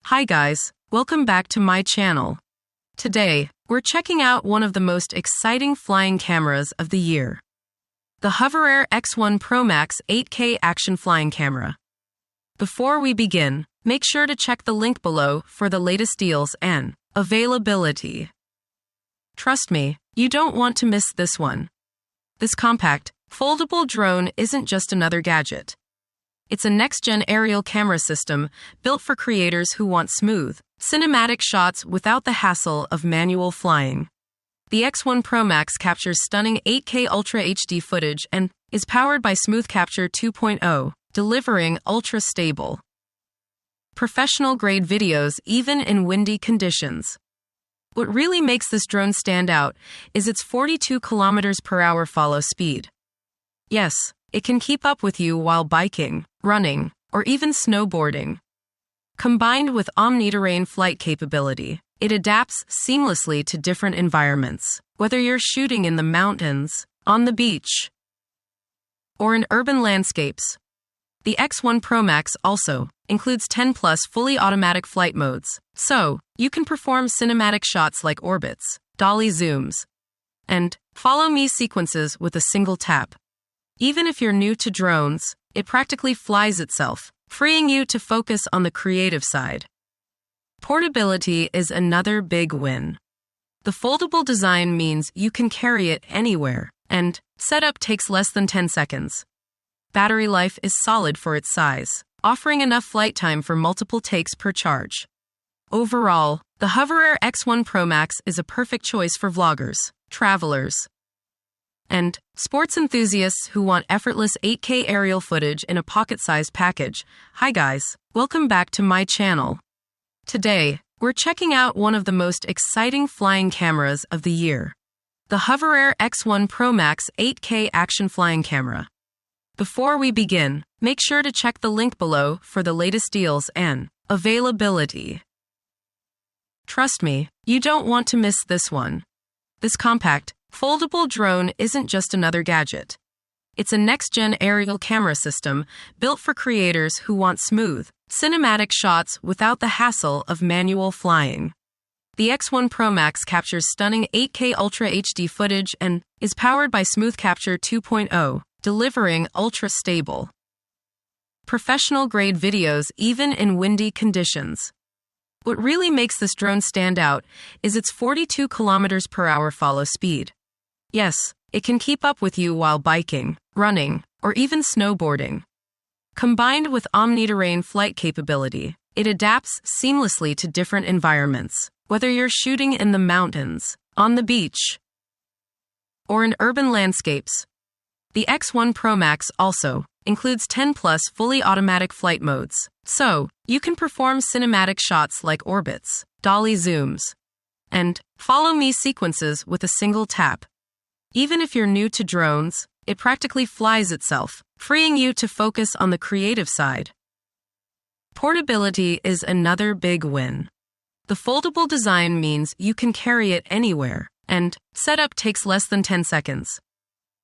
Hi guys, welcome back to my channel. Today, we're checking out one of the most exciting flying cameras of the year. The HOVERAir X1 PROMAX 8K action flying camera. Before we begin, make sure to check the link below for the latest deals and availability. Trust me, you don't want to miss this one. This compact, foldable drone isn't just another gadget. It's a next-gen aerial camera system built for creators who want smooth, cinematic shots without the hassle of manual flying. The X1 PROMAX captures stunning 8K Ultra HD footage and is powered by SmoothCapture 2.0, delivering ultra-stable, professional-grade videos even in windy conditions. What really makes this drone stand out is its 42 km/h follow speed. Yes, it can keep up with you while biking, running, or even snowboarding. Combined with OmniTerrain flight capability, it adapts seamlessly to different environments, whether you're shooting in the mountains, on the beach, or in urban landscapes. The X1 PROMAX also includes 10+ fully automatic flight modes, so you can perform cinematic shots like orbits, dolly zooms, and follow-me sequences with a single tap. Even if you're new to drones, it practically flies itself, freeing you to focus on the creative side. Portability is another big win. The foldable design means you can carry it anywhere, and setup takes less than 10 seconds. Battery life is solid for its size, offering enough flight time for multiple takes per charge. Overall, the HOVERAir X1 PROMAX is a perfect choice for vloggers, travelers, and sports enthusiasts who want effortless 8K aerial footage in a pocket-sized package. Hi guys, welcome back to my channel. Today, we're checking out one of the most exciting flying cameras of the year. The HOVERAir X1 PROMAX 8K action flying camera. Before we begin, make sure to check the link below for the latest deals and availability. Trust me, you don't want to miss this one. This compact, foldable drone isn't just another gadget. It's a next-gen aerial camera system built for creators who want smooth, cinematic shots without the hassle of manual flying. The X1 PROMAX captures stunning 8K Ultra HD footage and is powered by SmoothCapture 2.0, delivering ultra-stable, professional-grade videos even in windy conditions. What really makes this drone stand out is its 42 km/h follow speed. Yes, it can keep up with you while biking, running, or even snowboarding. Combined with OmniTerrain flight capability, it adapts seamlessly to different environments, whether you're shooting in the mountains, on the beach, or in urban landscapes. The X1 PROMAX also includes 10+ fully automatic flight modes, so you can perform cinematic shots like orbits, dolly zooms, and follow-me sequences with a single tap. Even if you're new to drones, it practically flies itself, freeing you to focus on the creative side. Portability is another big win. The foldable design means you can carry it anywhere, and setup takes less than 10 seconds.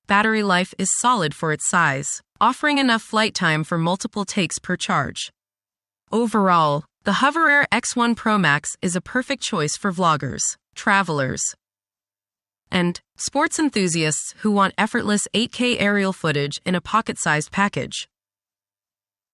Battery life is solid for its size, offering enough flight time for multiple takes per charge. Overall, the HOVERAir X1 PROMAX is a perfect choice for vloggers, travelers, and sports enthusiasts who want effortless 8K aerial footage in a pocket-sized package.